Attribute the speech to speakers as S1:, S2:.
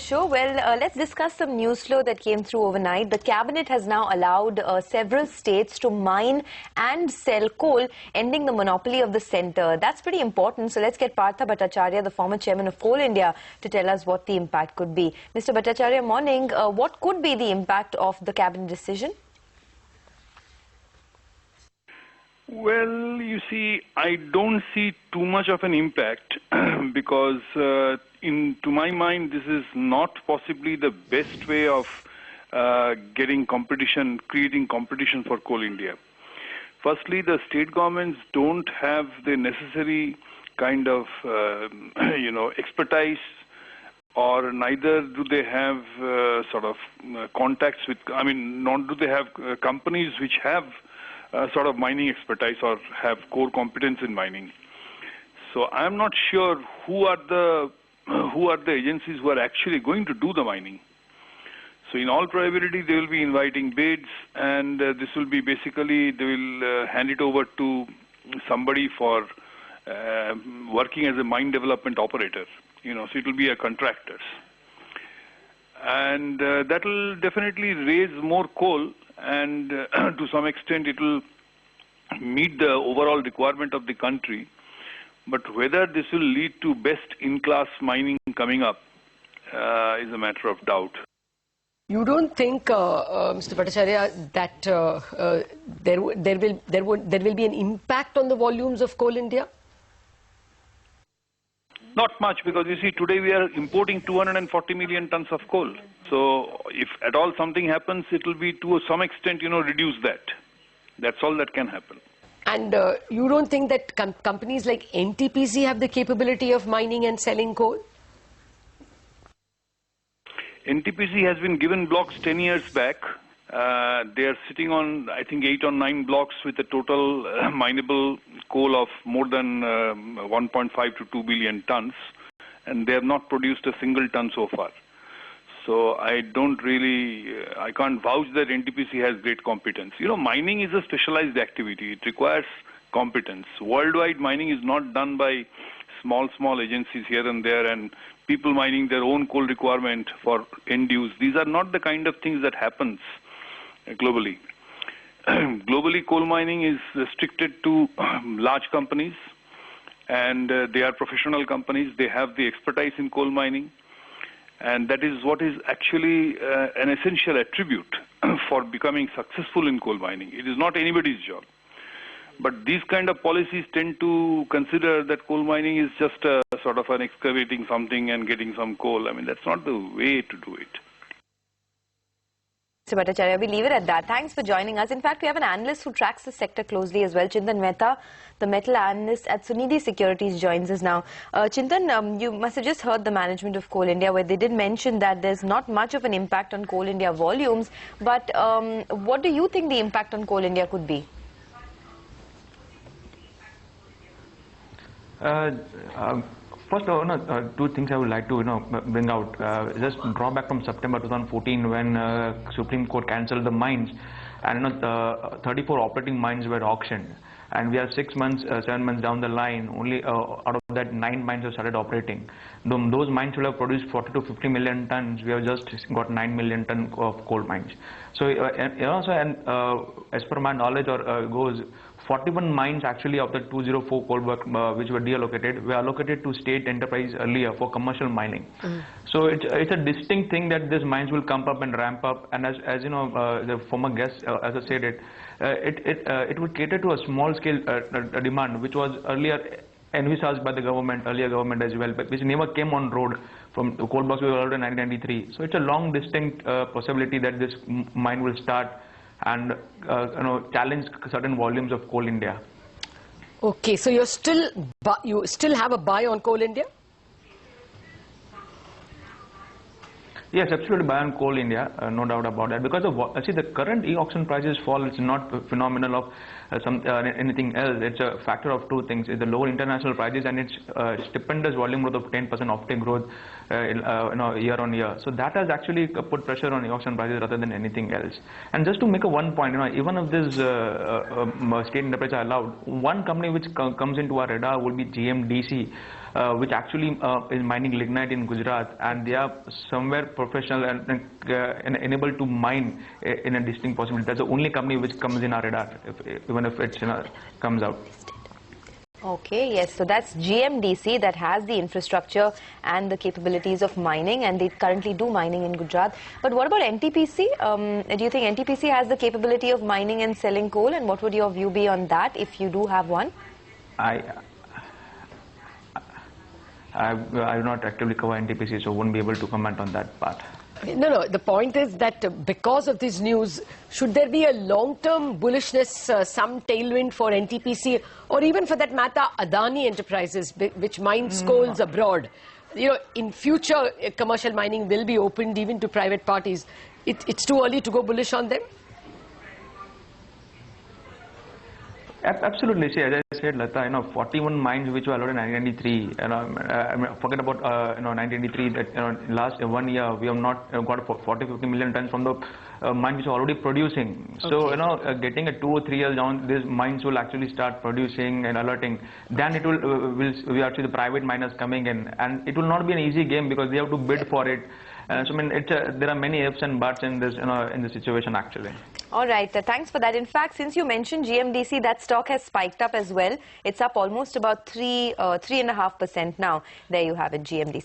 S1: Sure. Well, let's discuss some news flow that came through overnight. The cabinet has now allowed several states to mine and sell coal, ending the monopoly of the centre. That's pretty important. So let's get Partha Bhattacharya, the former chairman of Coal India, to tell us what the impact could be. Mr. Bhattacharya, morning. What could be the impact of the cabinet decision?
S2: Well, you see, I don't see too much of an impact because to my mind, this is not possibly the best way of creating competition for Coal India. Firstly, the state governments don't have the necessary kind of, expertise, or neither do they have contacts with, nor do they have companies which have sort of mining expertise or have core competence in mining. So I'm not sure who are the agencies who are actually going to do the mining. So in all probability, they will be inviting bids, and this will be basically, they will hand it over to somebody for working as a mine development operator. So it will be a contractors. And that will definitely raise more coal, and to some extent it will meet the overall requirement of the country. But whether this will lead to best in-class mining coming up is a matter of doubt.
S3: You don't think, Mr. Bhattacharya, that there will be an impact on the volumes of Coal India?
S2: Not much, because you see, today we are importing 240 million tons of coal. So if at all something happens, it will be to some extent, reduce that. That's all that can happen.
S3: And you don't think that companies like NTPC have the capability of mining and selling coal?
S2: NTPC has been given blocks 10 years back. They are sitting on, I think, 8 or 9 blocks with a total mineable coal of more than 1.5 to 2 billion tons, and they have not produced a single ton so far. So I can't vouch that NTPC has great competence. Mining is a specialized activity. It requires competence. Worldwide, mining is not done by small agencies here and there and people mining their own coal requirement for end use. These are not the kind of things that happens globally. Globally, coal mining is restricted to large companies, and they are professional companies. They have the expertise in coal mining, and that is what is actually an essential attribute for becoming successful in coal mining. It is not anybody's job. But these kind of policies tend to consider that coal mining is just a sort of an excavating something and getting some coal. That's not the way to do it.
S1: Mr. Bhattacharya, we leave it at that. Thanks for joining us. In fact, we have an analyst who tracks the sector closely as well. Chintan Mehta, the metal analyst at Sunidhi Securities, joins us now. Chintan, you must have just heard the management of Coal India, where they did mention that there's not much of an impact on Coal India volumes. But what do you think the impact on Coal India could be?
S4: First, two things I would like to bring out. Just draw back from September 2014 when Supreme Court cancelled the mines, and 34 operating mines were auctioned. And we are 7 months down the line. Only out of that 9 mines have started operating. Those mines will have produced 40 to 50 million tons. We have just got 9 million tons of coal mines. So as per my knowledge goes, 41 mines actually of the 204 coal work which were deallocated were allocated to state enterprise earlier for commercial mining. So it's a distinct thing that these mines will come up and ramp up. And as you know, the former guest as I said it would cater to a small scale demand which was earlier envisaged by the earlier government as well, but which never came on road. From the coal blocks we were already in 1993. So it's a long distinct possibility that this mine will start and challenge certain volumes of Coal India.
S3: Okay, so you still have a buy on Coal India?
S4: Yes, absolutely buy on Coal India, no doubt about that. Because the current e-auction prices fall. It's not phenomenal of anything else. It's a factor of two things: it's the lower international prices and its stupendous volume growth of 10% offtake growth, year on year. So that has actually put pressure on e-auction prices rather than anything else. And just to make a one point, even if this state enterprise are allowed, one company which comes into our radar would be GMDC. which actually is mining lignite in Gujarat, and they are somewhere professional and enabled to mine in a distinct possibility. That's the only company which comes in our radar, even if it comes out.
S1: Okay, yes, so that's GMDC that has the infrastructure and the capabilities of mining, and they currently do mining in Gujarat. But what about NTPC? Do you think NTPC has the capability of mining and selling coal, and what would your view be on that if you do have one?
S4: I do not actively cover NTPC, so won't be able to comment on that part.
S3: No, the point is that because of this news, should there be a long-term bullishness, some tailwind for NTPC, or even for that matter, Adani Enterprises, which mines coals abroad? You know, in future, commercial mining will be opened even to private parties. It's too early to go bullish on them?
S4: Absolutely. See, as I said, Lata, 41 mines which were allowed in 1993. Forget about 1983. That last 1 year we have not got 40-50 million tons from the mines which are already producing. Okay. So getting a 2 or 3 years down, these mines will actually start producing and alerting. Then it we have to see the private miners coming in, and it will not be an easy game because they have to bid for it. So I mean, there are many ifs and buts in this, in this situation actually.
S1: All right, thanks for that. In fact, since you mentioned GMDC, that stock has spiked up as well. It's up almost about 3.5% now. There you have it, GMDC.